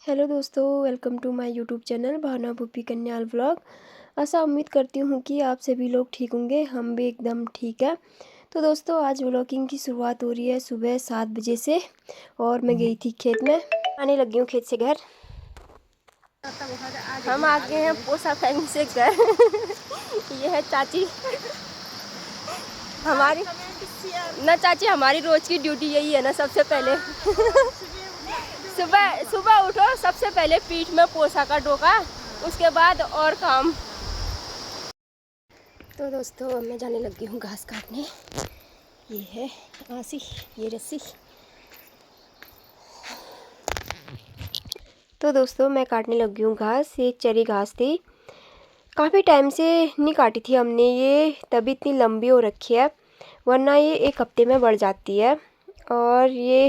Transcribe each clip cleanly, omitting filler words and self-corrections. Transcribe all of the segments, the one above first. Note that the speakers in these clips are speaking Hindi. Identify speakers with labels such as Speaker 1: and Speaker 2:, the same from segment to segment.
Speaker 1: हेलो दोस्तों, welcome to my YouTube channel Bhawna Bhupi Kanyal vlog. ऐसा उम्मीद करती हूँ कि आप सभी लोग ठीक होंगे। हम भी एकदम ठीक है। तो दोस्तों, आज व्लॉगिंग की शुरुआत हो रही है सुबह 7 बजे से। और मैं गई थी खेत में, आने लगी हूँ खेत से घर। हम आ गए हैं पोसा फैमिली से घर। ये है चाची हमारी ना। चाची, हमारी रोज की ड्यूटी यही है ना, सबसे पहले सुबह सुबह उठो, सबसे पहले पीठ में पोसा का डोका, उसके बाद और काम। तो दोस्तों, अब मैं जाने लगी हूँ घास काटने। ये है आसी, ये रस्सी। तो दोस्तों, मैं काटने लगी हूँ घास। ये चरी घास थी, काफ़ी टाइम से नहीं काटी थी हमने ये, तभी इतनी लंबी हो रखी है, वरना ये एक हफ्ते में बढ़ जाती है। और ये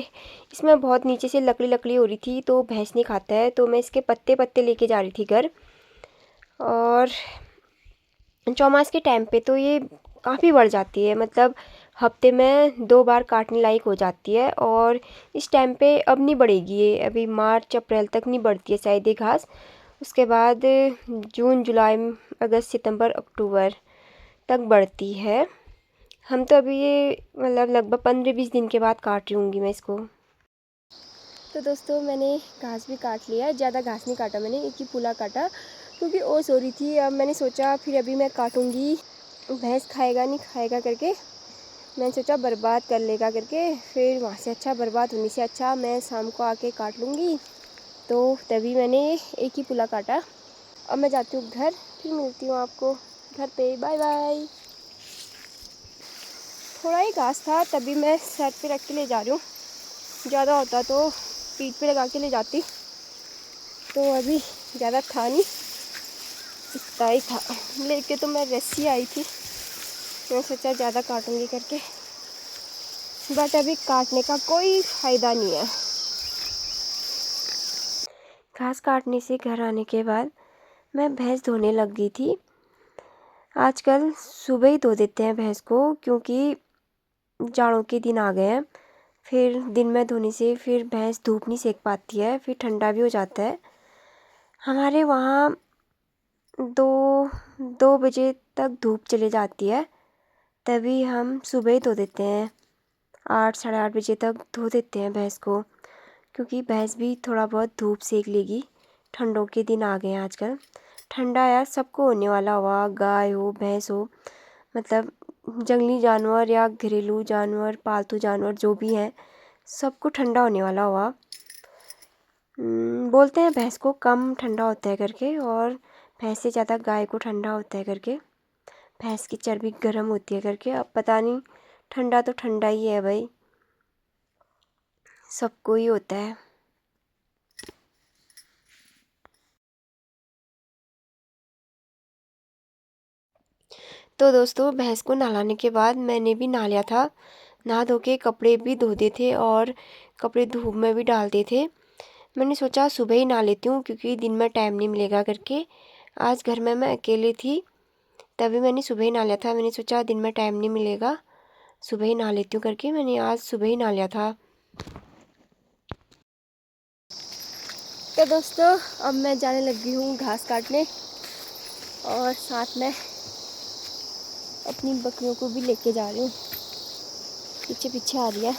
Speaker 1: इसमें बहुत नीचे से लकड़ी लकड़ी हो रही थी, तो भैंस नहीं खाता है, तो मैं इसके पत्ते पत्ते लेके जा रही थी घर। और चौमास के टाइम पे तो ये काफ़ी बढ़ जाती है, मतलब हफ्ते में 2 बार काटने लायक हो जाती है। और इस टाइम पे अब नहीं बढ़ेगी ये, अभी मार्च अप्रैल तक नहीं बढ़ती है शायद ये घास। उसके बाद जून जुलाई अगस्त सितंबर अक्टूबर तक बढ़ती है। हम तो अभी ये मतलब लगभग 15-20 दिन के बाद काट रही हूँगी मैं इसको। तो दोस्तों, मैंने घास भी काट लिया है। ज़्यादा घास नहीं काटा मैंने, एक ही पुला काटा, क्योंकि ओस हो रही थी। अब मैंने सोचा फिर अभी मैं काटूँगी, भैंस खाएगा नहीं खाएगा करके, मैंने सोचा बर्बाद कर लेगा करके, फिर वहाँ से अच्छा, बर्बाद होने से अच्छा मैं शाम को आके काट लूँगी। तो तभी मैंने एक ही पुला काटा। अब मैं जाती हूँ घर, फिर मिलती हूँ आपको घर पे। Bye bye. थोड़ा ही घास था, तभी मैं सर पे रख के ले जा रही हूँ। ज़्यादा होता तो पीठ पे लगा के ले जाती, तो अभी ज़्यादा था नहीं, इतना ही था। लेके तो मैं रस्सी आई थी, मैं सोचा ज़्यादा काटूँगी करके, बट अभी काटने का कोई फ़ायदा नहीं है। घास काटने से घर आने के बाद मैं भैंस धोने लग गई थी। आजकल सुबह ही धो देते हैं भैंस को, क्योंकि जाड़ों के दिन आ गए हैं। फिर दिन में धोने से फिर भैंस धूप नहीं सेक पाती है, फिर ठंडा भी हो जाता है। हमारे वहाँ 2 बजे तक धूप चली जाती है, तभी हम सुबह ही धो देते हैं। 8 साढ़े 8 बजे तक धो देते हैं भैंस को, क्योंकि भैंस भी थोड़ा बहुत धूप सेक लेगी। ठंडों के दिन आ गए हैं आजकल। ठंडा यार सबको होने वाला हुआ, गाय हो भैंस हो, मतलब जंगली जानवर या घरेलू जानवर, पालतू जानवर जो भी हैं, सबको ठंडा होने वाला हुआ। बोलते हैं भैंस को कम ठंडा होता है करके, और भैंस से ज़्यादा गाय को ठंडा होता है करके, भैंस की चर्बी गर्म होती है करके। अब पता नहीं, ठंडा तो ठंडा ही है भाई, सबको ही होता है। तो दोस्तों, भैंस को नहलाने के बाद मैंने भी नहा लिया था। नहा धो के कपड़े भी धो दिए थे, और कपड़े धूप में भी डाल दिए थे। मैंने सोचा सुबह ही नहा लेती हूँ, क्योंकि दिन में टाइम नहीं मिलेगा करके। आज घर में मैं अकेली थी, तभी मैंने सुबह ही नहा लिया था। मैंने सोचा दिन में टाइम नहीं मिलेगा, सुबह ही नहा लेती हूँ करके मैंने आज सुबह ही नहा लिया था। तो दोस्तों, अब मैं जाने लगी हूँ घास काटने, और साथ में अपनी बकरियों को भी लेके जा रही हूँ, पीछे पीछे आ रही है।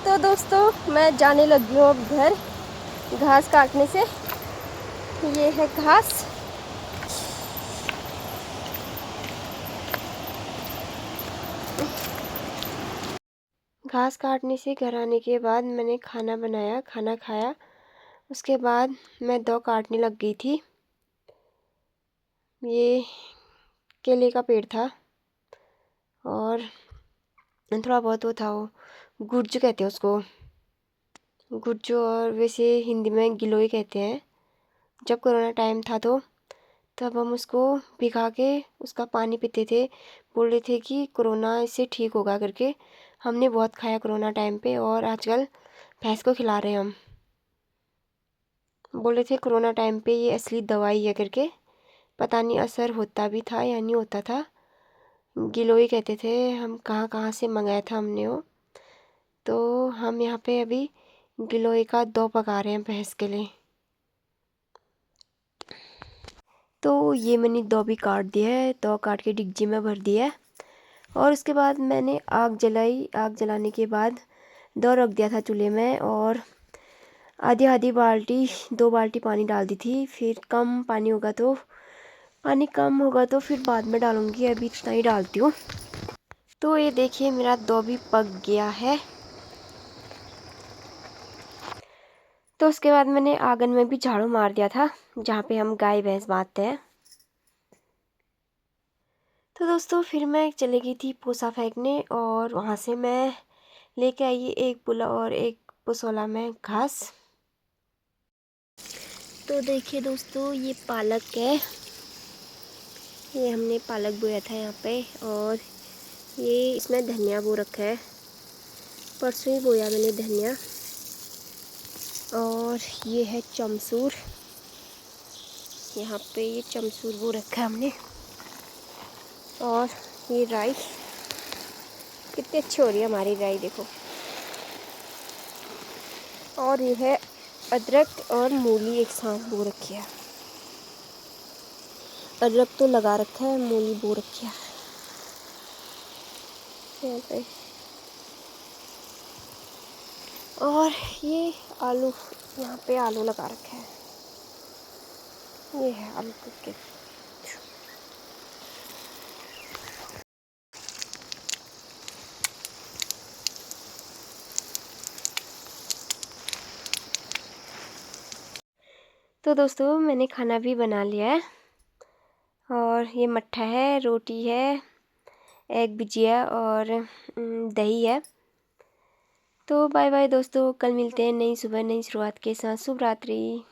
Speaker 1: तो दोस्तों, मैं जाने लगी हूँ अब घर घास काटने से। ये है घास। घास काटने से घर आने के बाद मैंने खाना बनाया, खाना खाया। उसके बाद मैं 2 काटने लग गई थी। ये केले का पेड़ था, और थोड़ा बहुत वो था, वो गुर्ज कहते हैं उसको, गुर्जो, और वैसे हिंदी में गिलोय कहते हैं। जब कोरोना टाइम था तो तब हम उसको भिगा के उसका पानी पीते थे, बोल रहे थे कि कोरोना इससे ठीक होगा करके। हमने बहुत खाया कोरोना टाइम पे, और आजकल भैंस को खिला रहे हैं हम। बोल रहे थे कोरोना टाइम पे ये असली दवाई है करके, पता नहीं असर होता भी था या नहीं होता था। गिलोय कहते थे हम, कहाँ कहाँ से मंगाया था हमने वो। तो हम यहाँ पे अभी गिलोय का दो पका रहे हैं भैंस के लिए। तो ये मैंने दो भी काट दिया है, दो काट के डिग्जी में भर दिया है। और उसके बाद मैंने आग जलाई। आग जलाने के बाद दो रख दिया था चूल्हे में, और आधी आधी बाल्टी 2 बाल्टी पानी डाल दी थी। फिर पानी कम होगा तो फिर बाद में डालूँगी, अभी इतना ही डालती हूँ। तो ये देखिए मेरा दो भी पक गया है। तो उसके बाद मैंने आंगन में भी झाड़ू मार दिया था, जहाँ पे हम गाय भैंस बांधते हैं। तो दोस्तों फिर मैं चली गई थी पूसा फेंकने, और वहाँ से मैं लेके आई एक पुला और एक पुसोला में घास। तो देखिए दोस्तों ये पालक है, ये हमने पालक बोया था यहाँ पे। और ये इसमें धनिया बो रखा है, परसों ही बोया मैंने धनिया। और ये है चमसूर, यहाँ पे ये चमसूर बो रखा है हमने। और ये राई, कितनी अच्छी हो रही है हमारी राई देखो। और ये है अदरक और मूली एक साथ बो रखी है। अदरक तो लगा रखा है, मूली बो रखी है यहाँ पे। और ये आलू, यहाँ पे आलू लगा रखे हैं, ये है आलू के। तो दोस्तों मैंने खाना भी बना लिया है, और ये मट्ठा है, रोटी है, एग भुजिया और दही है। तो बाय बाय दोस्तों, कल मिलते हैं नई सुबह नई शुरुआत के साथ। शुभ रात्रि।